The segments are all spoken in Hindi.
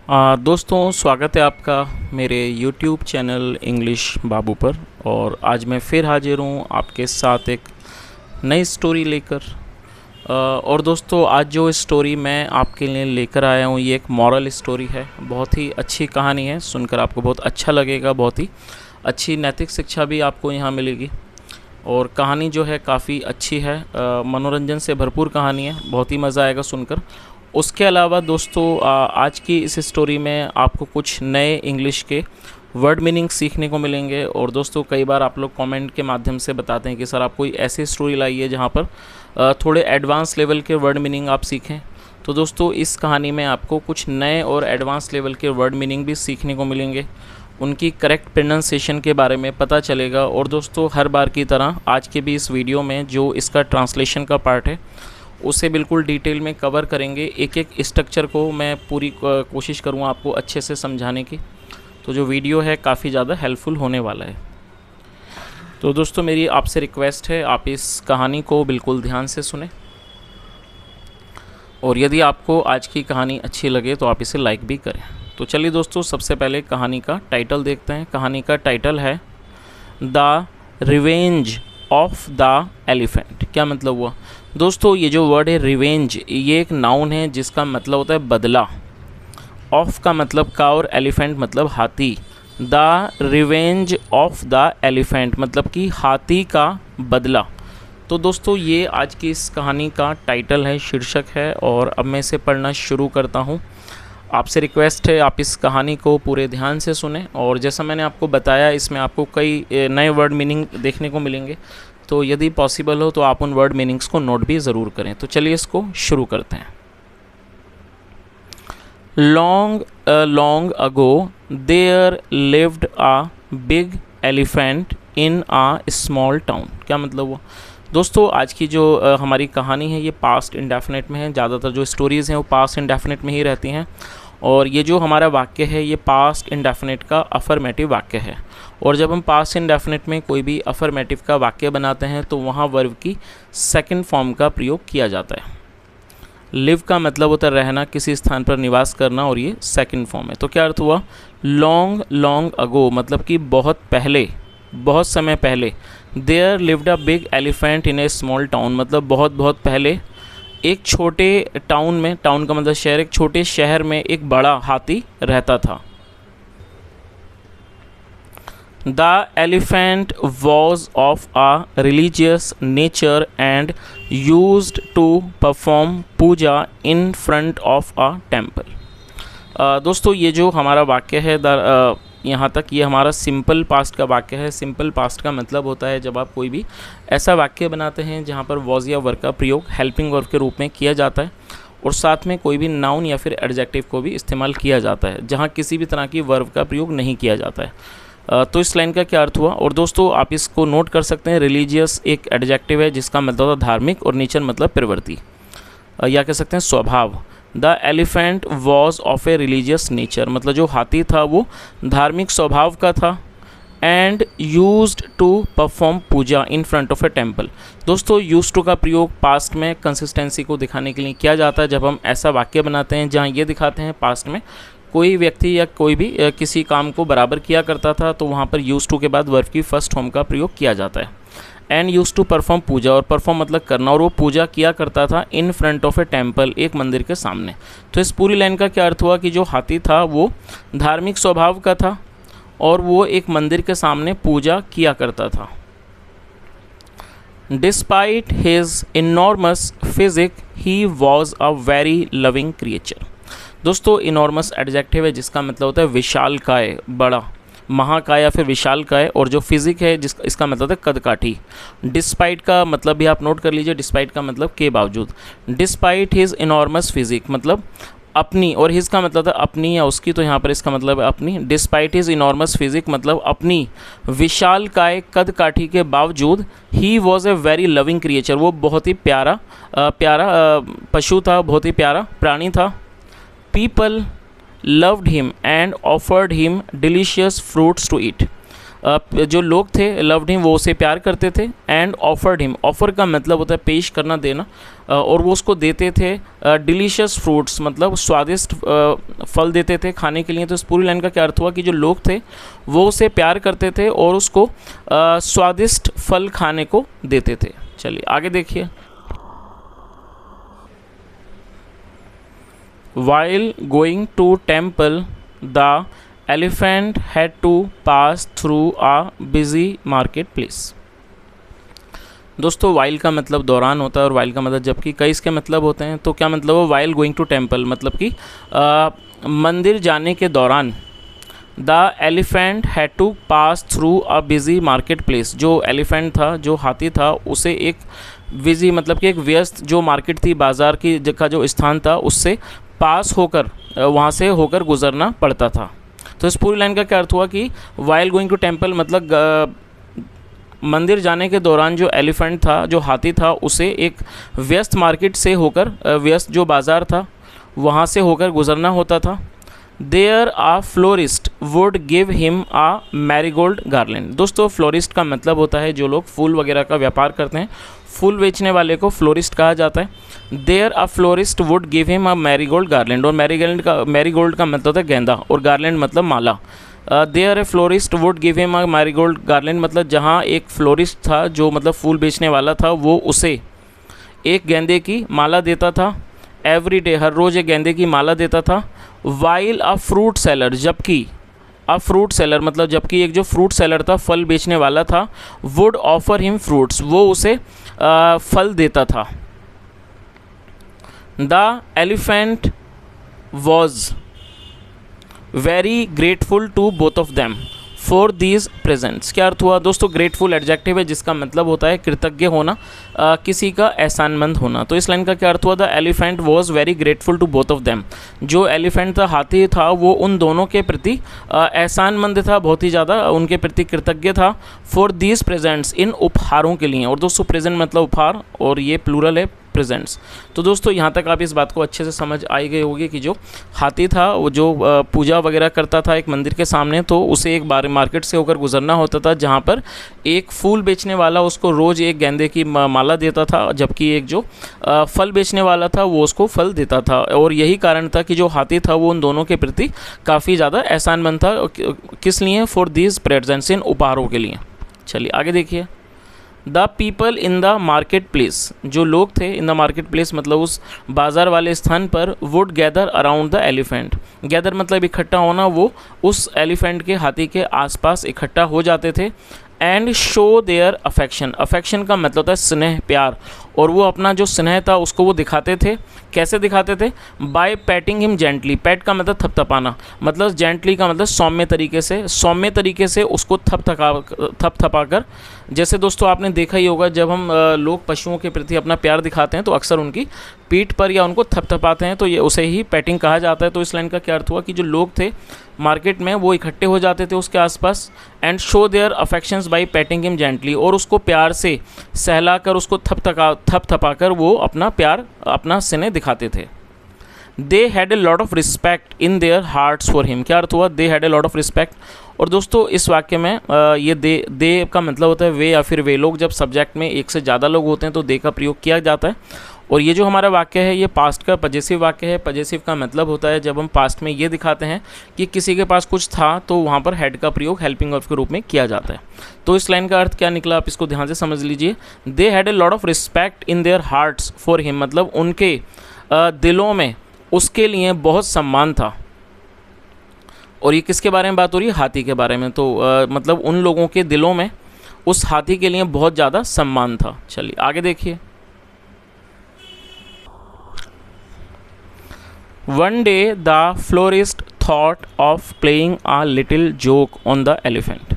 दोस्तों, स्वागत है आपका मेरे YouTube चैनल इंग्लिश बाबू पर। और आज मैं फिर हाजिर हूँ आपके साथ एक नई स्टोरी लेकर। और दोस्तों, आज जो स्टोरी मैं आपके लिए लेकर आया हूँ ये एक मॉरल स्टोरी है। बहुत ही अच्छी कहानी है, सुनकर आपको बहुत अच्छा लगेगा। बहुत ही अच्छी नैतिक शिक्षा भी आपको यहाँ मिलेगी। और कहानी जो है काफ़ी अच्छी है, मनोरंजन से भरपूर कहानी है, बहुत ही मज़ा आएगा सुनकर। उसके अलावा दोस्तों, आज की इस स्टोरी में आपको कुछ नए इंग्लिश के वर्ड मीनिंग सीखने को मिलेंगे। और दोस्तों, कई बार आप लोग कमेंट के माध्यम से बताते हैं कि सर आप कोई ऐसी स्टोरी लाइए जहाँ पर थोड़े एडवांस लेवल के वर्ड मीनिंग आप सीखें। तो दोस्तों, इस कहानी में आपको कुछ नए और एडवांस लेवल के वर्ड मीनिंग भी सीखने को मिलेंगे, उनकी करेक्ट प्रोनाउंसिएशन के बारे में पता चलेगा। और दोस्तों, हर बार की तरह आज के भी इस वीडियो में जो इसका ट्रांसलेशन का पार्ट है उसे बिल्कुल डिटेल में कवर करेंगे। एक एक स्ट्रक्चर को मैं पूरी कोशिश करूँगा आपको अच्छे से समझाने की। तो जो वीडियो है काफ़ी ज़्यादा हेल्पफुल होने वाला है। तो दोस्तों, मेरी आपसे रिक्वेस्ट है, आप इस कहानी को बिल्कुल ध्यान से सुने। और यदि आपको आज की कहानी अच्छी लगे तो आप इसे लाइक भी करें। तो चलिए दोस्तों, सबसे पहले कहानी का टाइटल देखते हैं। कहानी का टाइटल है the revenge of the elephant. क्या मतलब हुआ दोस्तों? ये जो वर्ड है रिवेंज, ये एक नाउन है जिसका मतलब होता है बदला। ऑफ का मतलब का और एलिफेंट मतलब हाथी। The revenge of the elephant मतलब कि हाथी का बदला। तो दोस्तों, ये आज की इस कहानी का टाइटल है, शीर्षक है। और अब मैं इसे पढ़ना शुरू करता हूँ। आपसे रिक्वेस्ट है आप इस कहानी को पूरे ध्यान से सुने। और जैसा मैंने आपको बताया, इसमें आपको कई नए वर्ड मीनिंग देखने को मिलेंगे। तो यदि पॉसिबल हो तो आप उन वर्ड मीनिंग्स को नोट भी ज़रूर करें। तो चलिए इसको शुरू करते हैं। Long ago there lived a big elephant in a small town. क्या मतलब हुआ दोस्तों? आज की जो हमारी कहानी है ये पास्ट इंडेफिनिट में है। ज़्यादातर जो स्टोरीज़ हैं वो पास्ट इंडेफिनिट में ही रहती हैं। और ये जो हमारा वाक्य है ये पास्ट इंडेफिनिट का अफर्मेटिव वाक्य है। और जब हम पास्ट इंडेफिनिट में कोई भी अफर्मेटिव का वाक्य बनाते हैं तो वहाँ वर्ब की सेकंड फॉर्म का प्रयोग किया जाता है। लिव का मतलब होता है रहना, किसी स्थान पर निवास करना, और ये सेकंड फॉर्म है। तो क्या अर्थ हुआ? लॉन्ग अगो मतलब कि बहुत पहले, बहुत समय पहले। There lived a big elephant in a small town मतलब बहुत पहले एक छोटे टाउन में, टाउन का मतलब शहर, एक छोटे शहर में एक बड़ा हाथी रहता था। The elephant was of a religious nature and used to perform puja in front of a temple. दोस्तों, ये जो हमारा वाक्य है यहाँ तक ये हमारा सिंपल पास्ट का वाक्य है। सिंपल पास्ट का मतलब होता है जब आप कोई भी ऐसा वाक्य बनाते हैं जहाँ पर वॉज या वर्ब का प्रयोग हेल्पिंग वर्ब के रूप में किया जाता है और साथ में कोई भी नाउन या फिर एडजेक्टिव को भी इस्तेमाल किया जाता है, जहाँ किसी भी तरह की वर्ब का प्रयोग नहीं किया जाता है। तो इस लाइन का क्या अर्थ हुआ? और दोस्तों, आप इसको नोट कर सकते हैं। रिलीजियस एक एडजेक्टिव है जिसका मतलब होता है धार्मिक, और नेचर मतलब प्रवृत्ति या कह सकते हैं स्वभाव। The elephant was of a religious nature मतलब जो हाथी था वो धार्मिक स्वभाव का था। And used to perform puja in front of a temple. दोस्तों, यूज्ड टू का प्रयोग पास्ट में कंसिस्टेंसी को दिखाने के लिए किया जाता है। जब हम ऐसा वाक्य बनाते हैं जहाँ ये दिखाते हैं पास्ट में कोई व्यक्ति या कोई भी किसी काम को बराबर किया करता था, तो वहाँ पर यूज्ड टू के बाद वर्ब की फर्स्ट फॉर्म का प्रयोग किया जाता है। एंड यूज टू परफॉर्म पूजा, और परफॉर्म मतलब करना, और वो पूजा किया करता था इन फ्रंट ऑफ ए टेम्पल एक मंदिर के सामने। तो इस पूरी लाइन का क्या अर्थ हुआ कि जो हाथी था वो धार्मिक स्वभाव का था और वो एक मंदिर के सामने पूजा किया करता था। Despite his enormous physique he was a very loving creature. दोस्तों, इनॉर्मस एडजेक्टिव है जिसका मतलब होता है विशालकाय, बड़ा, महाकाय या फिर विशालकाय। और जो फिजिक है इसका मतलब है कदकाठी। डिस्पाइट का मतलब भी आप नोट कर लीजिए। डिस्पाइट का मतलब के बावजूद। डिस्पाइट हिज इनॉर्मस फिजिक मतलब अपनी, और हिज का मतलब है अपनी या उसकी, तो यहाँ पर इसका मतलब है अपनी। डिस्पाइट हिज इनॉर्मस फिजिक मतलब अपनी विशालकाय कदकाठी के बावजूद he was a very loving creature वो बहुत ही प्यारा पशु था, बहुत ही प्यारा प्राणी था। People loved him and offered him delicious fruits to eat। जो लोग थे लव्ड हिम, वो उसे प्यार करते थे। एंड ऑफर्ड हिम, ऑफर का मतलब होता है पेश करना, देना, और वो उसको देते थे डिलीशियस फ्रूट्स, मतलब स्वादिष्ट फल देते थे खाने के लिए। तो इस पूरी लाइन का क्या अर्थ हुआ कि जो लोग थे वो उसे प्यार करते थे और उसको स्वादिष्ट फल खाने को देते थे। चलिए आगे देखिए। While going to temple, the elephant had to pass through a busy marketplace. दोस्तों वाइल का मतलब दौरान होता है और वाइल का मतलब जबकि, कई इसके मतलब होते हैं। तो क्या मतलब है वाइल गोइंग टू टेम्पल, मतलब कि मंदिर जाने के दौरान। The elephant had to pass through a busy market place, जो एलिफेंट था, जो हाथी था, उसे एक बिजी मतलब कि एक व्यस्त जो मार्केट थी, बाज़ार की का जो स्थान था, उससे पास होकर, वहाँ से होकर गुजरना पड़ता था। तो इस पूरी लाइन का क्या अर्थ हुआ कि वाइल गोइंग टू टेम्पल मतलब मंदिर जाने के दौरान जो एलिफेंट था, जो हाथी था, उसे एक व्यस्त मार्केट से होकर, व्यस्त जो बाज़ार था, वहाँ से होकर गुजरना होता था। There a florist would give him a marigold garland. दोस्तों फ्लोरिस्ट का मतलब होता है जो लोग फूल वगैरह का व्यापार करते हैं, फूल बेचने वाले को फ्लोरिस्ट कहा जाता है। There a florist would give him a marigold garland, और मैरीगोल्ड का मतलब होता है गेंदा, और गार्लैंड मतलब माला। There a florist would give him a marigold garland, मतलब जहाँ एक फ्लोरिस्ट था जो मतलब फूल बेचने वाला था, वो उसे एक गेंदे की माला देता था। एवरी डे, हर रोज़ एक गेंदे की माला देता था। वाइल अ फ्रूट सेलर, जबकि अ फ्रूट सेलर मतलब जबकि एक जो फ्रूट सेलर था, फल बेचने वाला था, वुड ऑफर हिम फ्रूट्स, वो उसे फल देता था। The elephant was very grateful to both of them for these presents. क्या अर्थ हुआ दोस्तों? ग्रेटफुल एडजेक्टिव है जिसका मतलब होता है कृतज्ञ होना, किसी का एहसानमंद होना। तो इस लाइन का क्या अर्थ हुआ? The elephant was very grateful to both of them. जो एलिफेंट था, हाथी था, वो उन दोनों के प्रति एहसानमंद था, बहुत ही ज़्यादा उनके प्रति कृतज्ञ था। फॉर दीज प्रेजेंट्स, इन उपहारों के लिए। और दोस्तों प्रेजेंट मतलब उपहार, और ये प्लूरल है प्रेजेंट्स। तो दोस्तों यहाँ तक आप इस बात को अच्छे से समझ आई गई होगी कि जो हाथी था, वो जो पूजा वगैरह करता था एक मंदिर के सामने, तो उसे एक बार मार्केट से होकर गुजरना होता था, जहाँ पर एक फूल बेचने वाला उसको रोज़ एक गेंदे की माला देता था, जबकि एक जो फल बेचने वाला था वो उसको फल देता था। और यही कारण था कि जो हाथी था वो उन दोनों के प्रति काफ़ी ज़्यादा एहसानमंद था। किस लिए? फॉर दीज प्रेजेंट्स, इन उपहारों के लिए। चलिए आगे देखिए। The people in the market place, जो लोग थे इन द मार्केट प्लेस मतलब उस बाज़ार वाले स्थान पर, would gather around the elephant. Gather मतलब इकट्ठा होना, वो उस एलिफेंट के, हाथी के आसपास इकट्ठा हो जाते थे। And show there affection, affection का मतलब होता है स्नेह, प्यार, और वो अपना जो स्नेह था उसको वो दिखाते थे। कैसे दिखाते थे? By patting him gently. Pat का मतलब थपथपाना, मतलब जेंटली का मतलब सौम्य तरीके से उसको थपथपा कर। जैसे दोस्तों आपने देखा ही होगा, जब हम लोग पशुओं के प्रति अपना प्यार दिखाते हैं तो अक्सर उनकी पीठ पर या उनको थपथपाते हैं, तो ये उसे ही पैटिंग कहा जाता है। तो इस लाइन का क्या अर्थ हुआ कि जो लोग थे मार्केट में वो इकट्ठे हो जाते थे उसके आसपास। And show their affections by patting him gently, और उसको प्यार से सहलाकर, उसको थपथपा कर वो अपना प्यार, अपना स्नेह दिखाते थे। They had a lot of respect in their hearts for him. क्या अर्थ हुआ? They had a lot of respect. और दोस्तों इस वाक्य में ये दे का मतलब होता है वे या फिर वे लोग। जब सब्जेक्ट में एक से ज़्यादा लोग होते हैं तो दे का प्रयोग किया जाता है। और ये जो हमारा वाक्य है ये पास्ट का पजेसिव वाक्य है। पजेसिव का मतलब होता है जब हम पास्ट में ये दिखाते हैं कि किसी के पास कुछ था तो वहाँ पर हैड का प्रयोग हेल्पिंग वर्ब के रूप में किया जाता है। तो इस लाइन का अर्थ क्या निकला, आप इसको ध्यान से समझ लीजिए। They had a lot of respect in their hearts for him, मतलब उनके दिलों में उसके लिए बहुत सम्मान था। और ये किसके बारे में बात हो रही है? हाथी के बारे में। तो मतलब उन लोगों के दिलों में उस हाथी के लिए बहुत ज़्यादा सम्मान था। चलिए आगे देखिए। One day the florist thought of playing uh little joke on the elephant.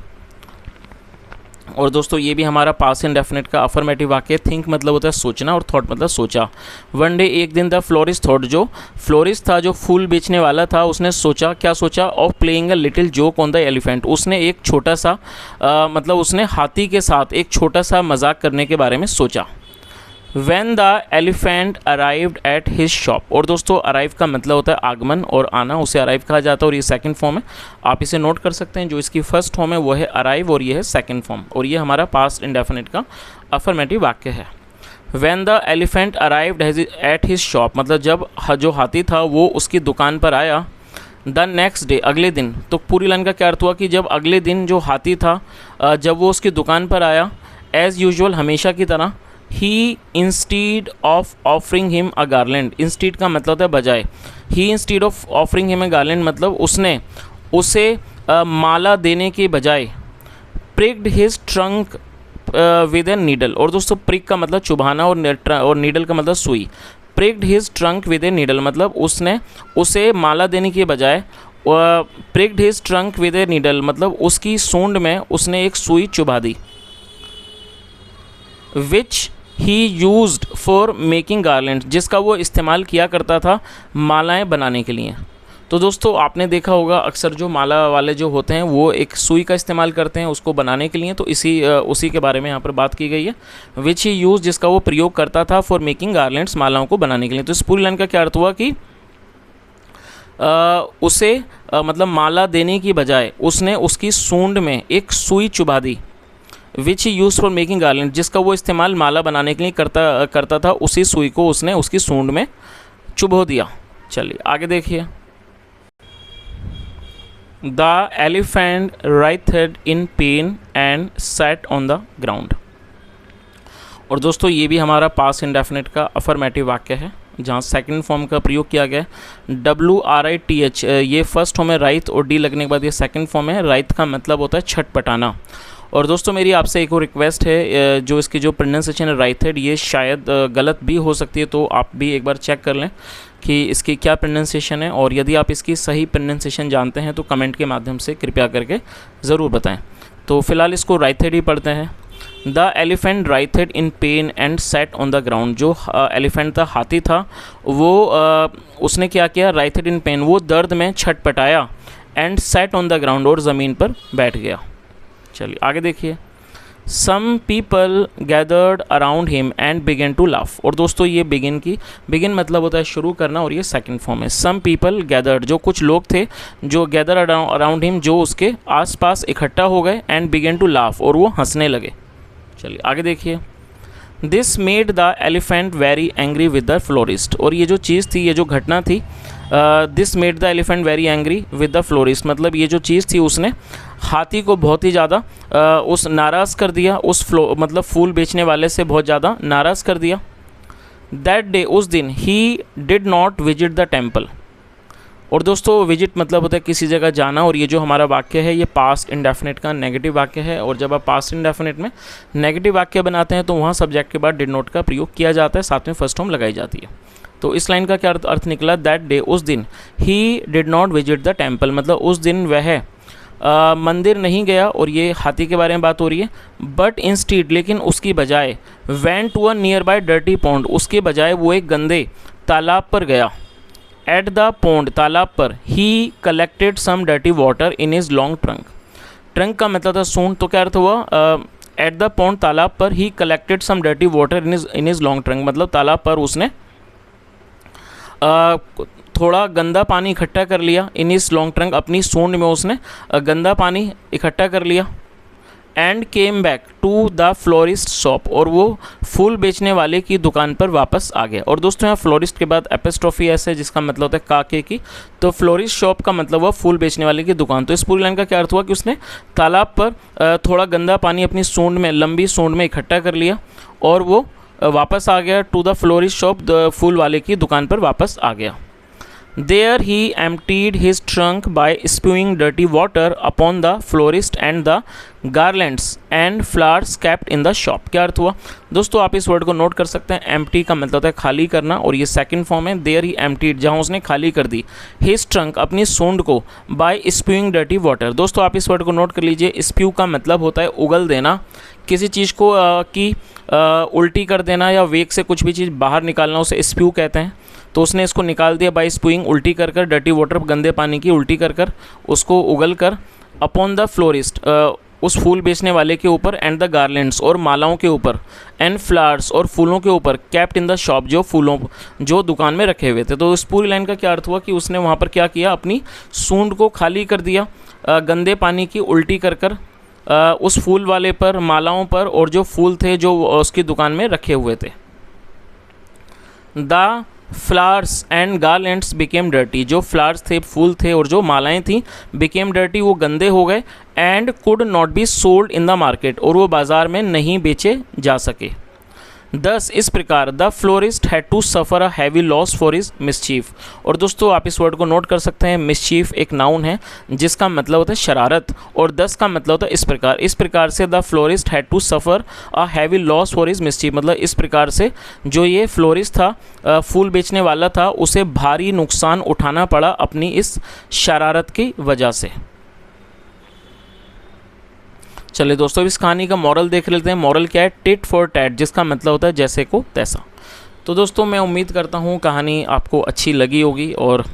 और दोस्तों ये भी हमारा पास्ट इंडेफिनिट का अफर्मेटिव वाक्य। थिंक मतलब होता है सोचना और थॉट मतलब सोचा। वन डे, एक दिन, द फ्लोरिस्ट थॉट, जो फ्लोरिस्ट था, जो फूल बेचने वाला था, उसने सोचा, क्या सोचा? Of playing a little joke on the elephant. उसने एक छोटा सा मतलब उसने हाथी के साथ एक छोटा सा मजाक करने के बारे में सोचा। When the elephant arrived at his shop, और दोस्तों अराइव का मतलब होता है आगमन और आना, उसे अराइव कहा जाता है और ये सेकंड फॉर्म है, आप इसे नोट कर सकते हैं। जो इसकी फर्स्ट फॉर्म है वो है अराइव और ये है सेकंड फॉर्म, और ये हमारा पास्ट इंडेफिनिट का अफर्मेटिव वाक्य है। When the elephant arrived at his shop, मतलब जब जो हाथी था वो उसकी दुकान पर आया। द नेक्स्ट डे, अगले दिन, तो पूरी लाइन का क्या अर्थ हुआ कि जब अगले दिन जो हाथी था जब वो उसकी दुकान पर आया, एज़ यूजुअल हमेशा की तरह, he instead of offering him a garland, instead का मतलब होता है बजाय, he instead of offering him a garland मतलब उसने उसे माला देने के बजाय, pricked his trunk with a needle, और दोस्तों प्रिक का मतलब चुभाना और नीडल का मतलब सुई, pricked his trunk with a needle मतलब उसने उसे माला देने के बजाय pricked his trunk with a needle मतलब उसकी सूंड में उसने एक सुई चुभा दी। Which he used for making garland, जिसका वो इस्तेमाल किया करता था मालाएं बनाने के लिए। तो दोस्तों आपने देखा होगा अक्सर जो माला वाले जो होते हैं वो एक सुई का इस्तेमाल करते हैं उसको बनाने के लिए, तो उसी के बारे में यहाँ पर बात की गई है। विच ही यूज, जिसका वो प्रयोग करता था, फॉर मेकिंग गार्लैंड्स, मालाओं को बनाने के लिए। तो इस पूरी लाइन का क्या अर्थ हुआ कि उसे मतलब माला देने की बजाय उसने उसकी सूंड में एक सुई चुभा दी। Which he use for making garland, जिसका वो इस्तेमाल माला बनाने के लिए करता था, उसी सुई को उसने उसकी सूंड में चुभो दिया। चलिए आगे देखिए। The elephant writhed in pain and sat on the ground, और दोस्तों ये भी हमारा पास्ट इंडेफिनिट का अफर्मेटिव वाक्य है जहाँ सेकंड फॉर्म का प्रयोग किया गया है। WRITH, ये फर्स्ट फॉर्म है राइट, और डी लगने के बाद ये सेकंड फॉर्म है। राइट का मतलब होता है छटपटाना। और दोस्तों मेरी आपसे एक और रिक्वेस्ट है, जो इसकी जो प्रोनाउंसिएशन है राइथेड, ये शायद गलत भी हो सकती है, तो आप भी एक बार चेक कर लें कि इसकी क्या प्रोनाउंसिएशन है, और यदि आप इसकी सही प्रोनाउंसिएशन जानते हैं तो कमेंट के माध्यम से कृपया करके ज़रूर बताएं। तो फिलहाल इसको राइथेड ही पढ़ते हैं। The elephant writhed in pain and sat on the ground, जो एलिफेंट था, हाथी था, वो उसने क्या किया, राइथेड इन पेन, वो दर्द में छटपटाया, and sat on the ground, और ज़मीन पर बैठ गया। चलिए आगे देखिए। Some people gathered around him and began to laugh, और दोस्तों ये बिगिन मतलब होता है शुरू करना, और ये सेकंड फॉर्म है। सम पीपल गैदर्ड, जो कुछ लोग थे जो गैदर अराउंड हिम, जो उसके आसपास इकट्ठा हो गए, एंड बिगेन टू लाफ, और वो हंसने लगे। चलिए आगे देखिए। This made the elephant very angry with the florist, और ये जो चीज़ थी, ये जो घटना थी, this made the elephant very angry with the florist मतलब ये जो चीज़ थी उसने हाथी को बहुत ही ज़्यादा उस नाराज़ कर दिया, उस मतलब फूल बेचने वाले से बहुत ज़्यादा नाराज़ कर दिया। दैट डे, उस दिन, he did not visit the temple, और दोस्तों विजिट मतलब होता है किसी जगह जाना, और ये जो हमारा वाक्य है ये पास्ट इंडेफिनिट का नेगेटिव वाक्य है, और जब आप पास्ट इंडेफिनिट में नेगेटिव वाक्य बनाते हैं तो वहाँ सब्जेक्ट के बाद डिड नॉट का प्रयोग किया जाता है, साथ में फर्स्ट फॉर्म लगाई जाती है। तो इस लाइन का क्या अर्थ निकला, दैट डे, उस दिन, he did not visit the temple मतलब उस दिन वह मंदिर नहीं गया, और ये हाथी के बारे में बात हो रही है। बट इंस्टीड, लेकिन उसकी बजाय, went to a nearby dirty pond, उसके बजाय वो एक गंदे तालाब पर गया। एट द पॉन्ड, तालाब पर, he collected some dirty water in his long trunk, trunk का मतलब था सूंड, तो क्या अर्थ हुआ, एट द पॉन्ड, तालाब पर, he collected some dirty water in his long trunk मतलब तालाब पर उसने थोड़ा गंदा पानी इकट्ठा कर लिया, इन इस लॉन्ग ट्रंक, अपनी सूंड में उसने गंदा पानी इकट्ठा कर लिया। And came back to the florist shop, और वो फूल बेचने वाले की दुकान पर वापस आ गया। और दोस्तों यहाँ फ्लोरिस्ट के बाद एपिस्ट्रोफी एस है जिसका मतलब होता है काके की, तो फ्लोरिस्ट शॉप का मतलब हुआ फूल बेचने वाले की दुकान। तो इस पूरी लाइन का क्या अर्थ हुआ कि उसने तालाब पर थोड़ा गंदा पानी अपनी सूंड में, लंबी सूंड में इकट्ठा कर लिया, और वो वापस आ गया टू द फ्लोरिस्ट शॉप, फूल वाले की दुकान पर वापस आ गया। There he emptied his trunk by spewing dirty water upon the florist and the garlands and flowers kept in the shop। क्या अर्थ हुआ दोस्तों, आप इस वर्ड को नोट कर सकते हैं। empty का मतलब होता है खाली करना, और ये सेकंड फॉर्म है। there he emptied, जहाँ उसने खाली कर दी, his trunk, अपनी सूंड को, by spewing dirty water। दोस्तों आप इस वर्ड को नोट कर लीजिए। spew का मतलब होता है उगल देना, किसी चीज़ को उल्टी कर देना या वेग से कुछ भी चीज़ बाहर निकालना, उसे स्प्यू कहते हैं। तो उसने इसको निकाल दिया बाय स्प्यूइंग, उल्टी कर कर, डर्टी वाटर, गंदे पानी की उल्टी कर कर, उसको उगल कर, अपॉन द फ्लोरिस्ट, उस फूल बेचने वाले के ऊपर, एंड द गार्लैंड्स और मालाओं के ऊपर, एंड फ्लावर्स और फूलों के ऊपर, केप्ट इन द शॉप जो फूलों जो दुकान में रखे हुए थे। तो इस पूरी लाइन का क्या अर्थ हुआ कि उसने वहाँ पर क्या किया, अपनी सूंड को खाली कर दिया गंदे पानी की उल्टी कर उस फूल वाले पर, मालाओं पर, और जो फूल थे जो उसकी दुकान में रखे हुए थे। The flowers and garlands became dirty, जो फ्लावर्स थे, फूल थे और जो मालाएं थी, बिकेम डर्टी, वो गंदे हो गए, and could not be sold in the market, और वो बाज़ार में नहीं बेचे जा सके। दस इस प्रकार the florist had to suffer a heavy loss for his mischief. और दोस्तों आप इस वर्ड को नोट कर सकते हैं, मिसचीफ एक नाउन है जिसका मतलब होता है शरारत, और दस का मतलब होता है इस प्रकार। इस प्रकार से the florist had to suffer a heavy loss for his mischief, मतलब इस प्रकार से जो ये फ्लोरिस्ट था, फूल बेचने वाला था, उसे भारी नुकसान उठाना पड़ा अपनी इस शरारत की वजह से। चलिए दोस्तों इस कहानी का मॉरल देख लेते हैं। मॉरल क्या है, टिट फॉर टैट, जिसका मतलब होता है जैसे को तैसा। तो दोस्तों मैं उम्मीद करता हूँ कहानी आपको अच्छी लगी होगी और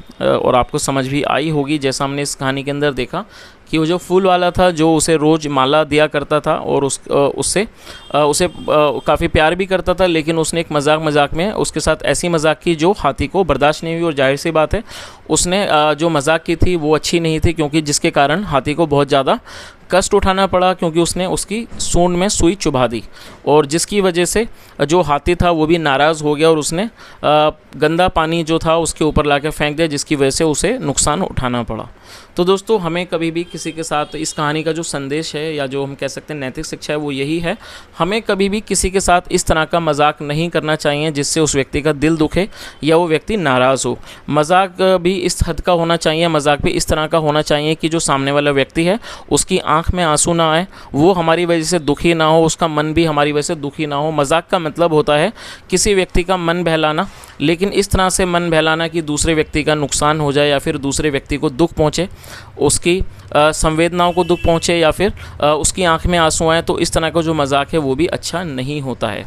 आपको समझ भी आई होगी। जैसा हमने इस कहानी के अंदर देखा कि वो जो फूल वाला था जो उसे रोज़ माला दिया करता था और उसे काफ़ी प्यार भी करता था, लेकिन उसने एक मजाक में उसके साथ ऐसी मजाक की जो हाथी को बर्दाश्त नहीं हुई, और जाहिर सी बात है उसने जो मजाक की थी वो अच्छी नहीं थी, क्योंकि जिसके कारण हाथी को बहुत ज़्यादा कष्ट उठाना पड़ा, क्योंकि उसने उसकी सूंड में सुई चुभा दी, और जिसकी वजह से जो हाथी था वो भी नाराज़ हो गया और उसने गंदा पानी जो था उसके ऊपर लाके फेंक दिया, जिसकी वजह से उसे नुकसान उठाना पड़ा। तो दोस्तों हमें कभी भी किसी के साथ, इस कहानी का जो संदेश है या जो हम कह सकते हैं नैतिक शिक्षा है वो यही है, हमें कभी भी किसी के साथ इस तरह का मजाक नहीं करना चाहिए जिससे उस व्यक्ति का दिल दुखे या वो व्यक्ति नाराज़ हो। मजाक भी इस हद का होना चाहिए, मजाक भी इस तरह का होना चाहिए कि जो सामने वाला व्यक्ति है उसकी आंख में आंसू ना आए, वो हमारी वजह से दुखी ना हो, उसका मन भी हमारी वजह से दुखी ना हो। मजाक का मतलब होता है किसी व्यक्ति का मन बहलाना, लेकिन इस तरह से मन बहलाना कि दूसरे व्यक्ति का नुकसान हो जाए या फिर दूसरे व्यक्ति को दुख पहुँचे, उसकी संवेदनाओं को दुख पहुँचे या फिर उसकी आंख में आंसू आए, तो इस तरह का जो मजाक है वो भी अच्छा नहीं होता है।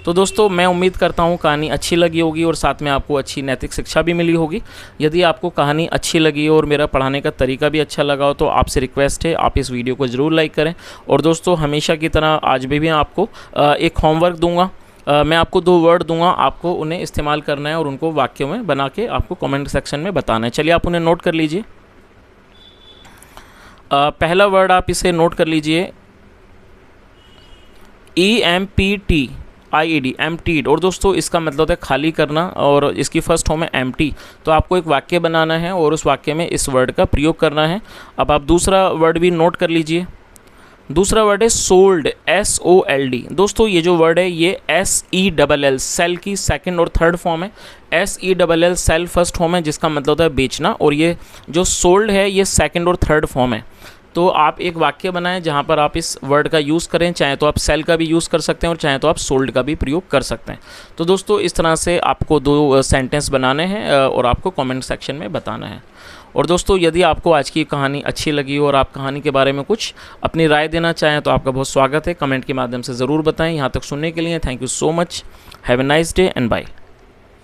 तो दोस्तों मैं उम्मीद करता हूँ कहानी अच्छी लगी होगी और साथ में आपको अच्छी नैतिक शिक्षा भी मिली होगी। यदि आपको कहानी अच्छी लगी और मेरा पढ़ाने का तरीका भी अच्छा लगा हो तो आपसे रिक्वेस्ट है आप इस वीडियो को ज़रूर लाइक करें। और दोस्तों हमेशा की तरह आज भी आपको एक होमवर्क दूंगा। मैं आपको 2 वर्ड दूंगा, आपको उन्हें इस्तेमाल करना है और उनको वाक्यों में बना के आपको कमेंट सेक्शन में बताना है। चलिए आप उन्हें नोट कर लीजिए। पहला वर्ड आप इसे नोट कर लीजिए, EMPTIED, एम्प्टीड। और दोस्तों इसका मतलब होता है खाली करना और इसकी फर्स्ट फॉर्म है एम्प्टी। तो आपको एक वाक्य बनाना है और उस वाक्य में इस वर्ड का प्रयोग करना है। अब आप दूसरा वर्ड भी नोट कर लीजिए। दूसरा वर्ड है सोल्ड, SOLD। दोस्तों ये जो वर्ड है ये SELL, सेल की सेकंड और थर्ड फॉर्म है। SELL सेल फर्स्ट फॉर्म है जिसका मतलब होता है बेचना, और ये जो सोल्ड है ये सेकंड और थर्ड फॉर्म है। तो आप एक वाक्य बनाएं जहाँ पर आप इस वर्ड का यूज़ करें, चाहे तो आप सेल का भी यूज़ कर सकते हैं और चाहे तो आप सोल्ड का भी प्रयोग कर सकते हैं। तो दोस्तों इस तरह से आपको 2 सेंटेंस बनाने हैं और आपको कमेंट सेक्शन में बताना है। और दोस्तों यदि आपको आज की कहानी अच्छी लगी हो और आप कहानी के बारे में कुछ अपनी राय देना चाहें तो आपका बहुत स्वागत है, कमेंट के माध्यम से ज़रूर बताएं। यहाँ तक सुनने के लिए thank you so much. Have a nice day and bye.